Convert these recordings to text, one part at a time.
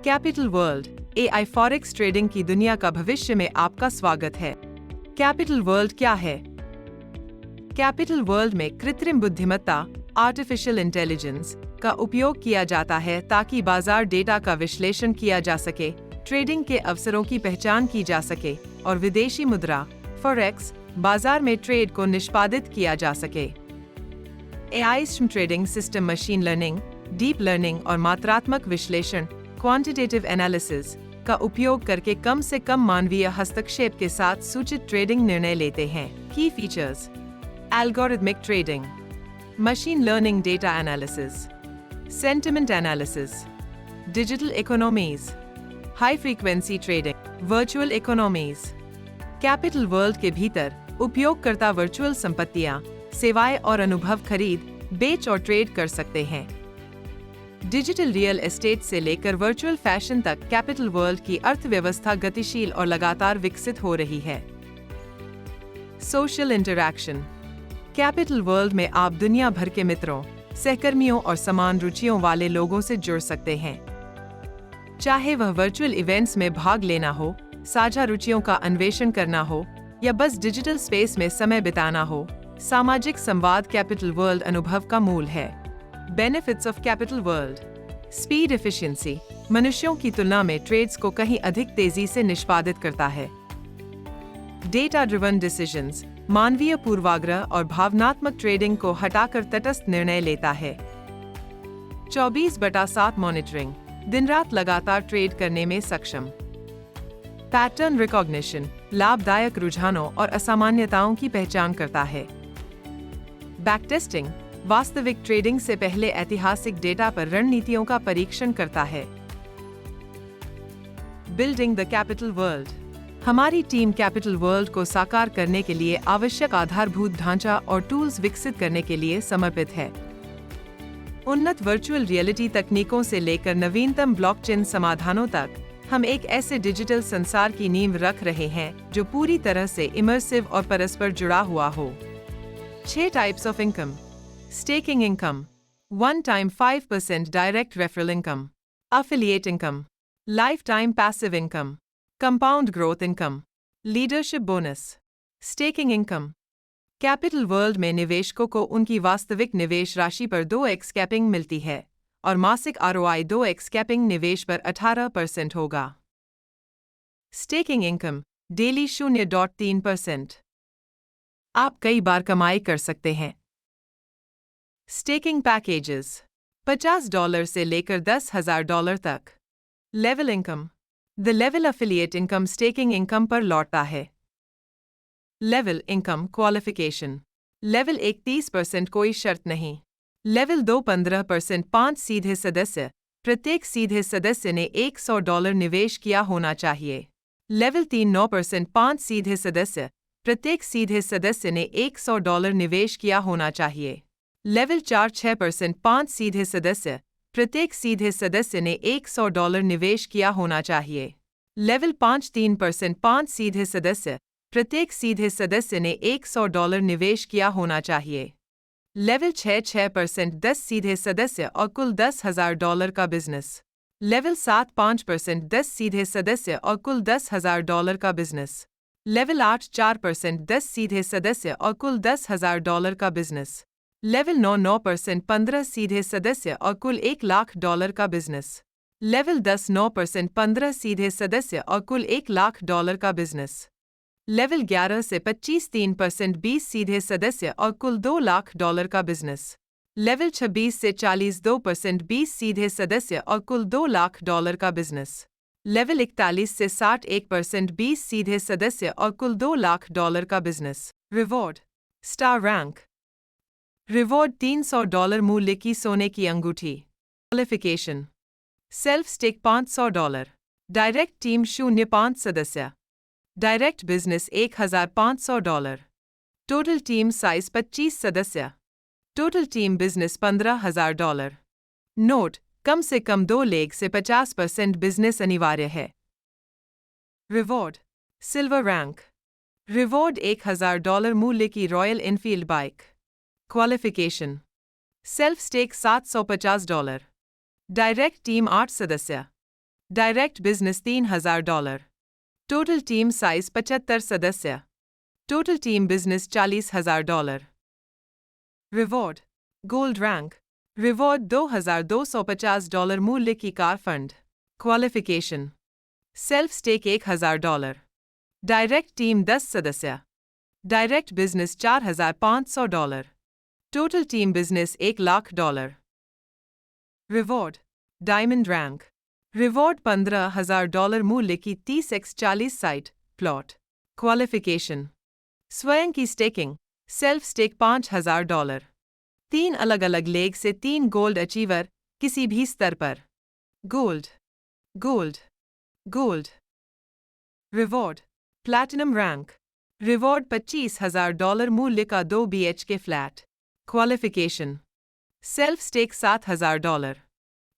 Capital world AI forex trading की दुनिया का भविष्य में आपका स्वागत है। कैपिटल वर्ल्ड क्या है? कैपिटल वर्ल्ड में कृत्रिम बुद्धिमत्ता आर्टिफिशियल इंटेलिजेंस का उपयोग किया जाता है ताकि बाजार डेटा का विश्लेषण किया जा सके, ट्रेडिंग के अवसरों की पहचान की जा सके और विदेशी मुद्रा फॉरेक्स बाजार में ट्रेड को निष्पादित किया जा सके। AI trading system machine learning, deep learning और मात्रात्मक विश्लेषण क्वांटिटेटिव एनालिसिस का उपयोग करके कम से कम मानवीय हस्तक्षेप के साथ सूचित ट्रेडिंग निर्णय लेते हैं। की features: algorithmic trading, machine learning data analysis, sentiment analysis, digital economies, high frequency trading, virtual economies. Capital world के भीतर उपयोगकर्ता वर्चुअल संपत्तियां, सेवाएं और अनुभव खरीद, बेच और ट्रेड कर सकते हैं। डिजिटल रियल एस्टेट से लेकर वर्चुअल फैशन तक कैपिटल वर्ल्ड की अर्थव्यवस्था गतिशील और लगातार विकसित हो रही है। सोशल इंटरैक्शन: कैपिटल वर्ल्ड में आप दुनिया भर के मित्रों, सहकर्मियों और समान रुचियों वाले लोगों से जुड़ सकते हैं। चाहे वह वर्चुअल इवेंट्स में भाग लेना हो, साझा रुचियों का अन्वेषण करना हो या बस डिजिटल स्पेस में समय बिताना हो, सामाजिक संवाद कैपिटल वर्ल्ड अनुभव का मूल है। Benefits of capital world: speed efficiency, मनुष्यों की तुलना में ट्रेड्स को कहीं अधिक तेजी से निष्पादित करता है। डेटा ड्रिवन डिसीजंस, मानवीय पूर्वाग्रह और भावनात्मक ट्रेडिंग को हटाकर तटस्थ निर्णय लेता है। 24/7 मॉनिटरिंग, दिन रात लगातार ट्रेड करने में सक्षम। पैटर्न रिकॉग्निशन, लाभदायक रुझानों और असामान्यताओं की पहचान करता है। बैकटेस्टिंग, वास्तविक ट्रेडिंग से पहले ऐतिहासिक डेटा पर रणनीतियों का परीक्षण करता है। बिल्डिंग द कैपिटल वर्ल्ड: हमारी टीम कैपिटल वर्ल्ड को साकार करने के लिए आवश्यक आधारभूत ढांचा और टूल्स विकसित करने के लिए समर्पित है। उन्नत वर्चुअल रियलिटी तकनीकों से लेकर नवीनतम ब्लॉकचेन समाधानों तक, हम एक ऐसे डिजिटल संसार की नींव रख रहे हैं जो पूरी तरह से इमर्सिव और परस्पर जुड़ा हुआ हो। 6 types of income: staking income, one time 5% direct referral income, affiliate income, life time passive income, compound growth income, leadership bonus. Staking income: capital world में निवेशकों को उनकी वास्तविक निवेश राशि पर 2x कैपिंग मिलती है और मासिक ROI 2x कैपिंग निवेश पर 18% होगा। Staking income daily 0.3%। आप कई बार कमाई कर सकते हैं। स्टेकिंग पैकेजेस $50 से लेकर $10,000 तक। Level income: the level affiliate income staking income पर लौटता है। लेवल इनकम क्वालिफिकेशन: लेवल 1 30%, कोई शर्त नहीं। लेवल 2 15%, 5 सीधे सदस्य, प्रत्येक सीधे सदस्य ने $100 निवेश किया होना चाहिए। लेवल 3 9%, 5 सीधे सदस्य, प्रत्येक सीधे सदस्य ने $100 निवेश किया होना चाहिए। लेवल 4 6%, 5 सीधे सदस्य, प्रत्येक सीधे सदस्य ने $100 निवेश किया होना चाहिए। लेवल 5 3%, 5 सीधे सदस्य, प्रत्येक सीधे सदस्य ने $100 निवेश किया होना चाहिए। लेवल 6 6%, 10 सीधे सदस्य और कुल $10,000 का बिजनेस। लेवल 7 5%, 10 सीधे सदस्य और कुल $10,000 का बिजनेस। लेवल 8 4%, 10 सीधे सदस्य और कुल $10,000 का बिजनेस। लेवल 9 9%, 15 सीधे सदस्य और कुल $1,00,000 का बिजनेस। लेवल 10 9%, 15 सीधे सदस्य और कुल $1,00,000 का बिजनेस। लेवल 11 से 25 3%, 20 सीधे सदस्य और कुल $2,00,000 का बिजनेस। लेवल 26 से 40 2%, 20 सीधे सदस्य और कुल $2,00,000 का बिजनेस। लेवल 41 से 60 1%, 20 सीधे सदस्य और कुल $2,00,000 का business. Reward: star rank. Reward $300 मूल्य की सोने की अंगूठी। Qualification: self stake $500, direct team 0.5 सदस्य, direct business $1,500, total team size 25 सदस्य, टोटल टीम बिजनेस $15,000। नोट: कम से कम 2 लेग से 50% बिजनेस अनिवार्य है। Reward: silver rank. रिवॉर्ड $1,000 मूल्य की Royal Enfield bike. Qualification: self stake $750, direct team 8 सदस्य, direct business $3,000। Total team size 75 सदस्य। Total team business $40,000। Reward gold rank. Reward $2,250 मूल्य की car fund. Qualification self stake $1,000। Direct team 10 सदस्य। Direct business $4,500। Total team business $1,00,000। Reward diamond rank. Reward $15,000 मूल्य की 30x40 site plot. Qualification स्वयं की staking self stake $5,000। 3 अलग अलग लेग से 3 गोल्ड अचीवर किसी भी स्तर पर। Gold gold gold. Reward platinum rank. Reward $25,000 मूल्य का 2 BHK flat. Qualification self stake $7,000।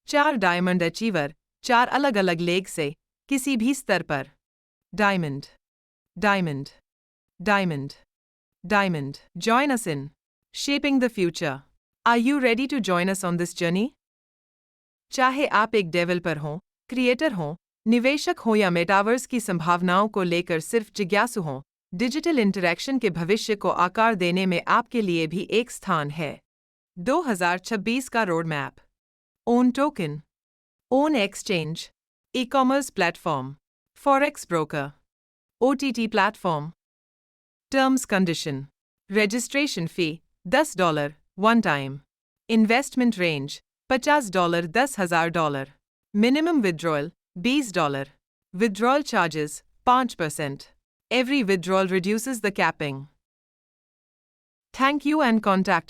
4 diamond achiever 4 अलग अलग लेग से किसी भी स्तर पर। Diamond diamond diamond diamond. Join us in shaping the future. Are you ready to join us on this journey? चाहे आप एक डेवलपर हों, क्रिएटर हों, निवेशक हों या मेटावर्स की संभावनाओं को लेकर सिर्फ जिज्ञासु हों, डिजिटल इंटरैक्शन के भविष्य को आकार देने में आपके लिए भी एक स्थान है। 2026 का road map. Own token, own exchange, e-commerce platform, forex broker, OTT platform. Terms condition registration fee $10 one time. Investment range $50 $10,000। Minimum withdrawal $20। Withdrawal charges 5%। Every withdrawal reduces the capping. Thank you and contact us.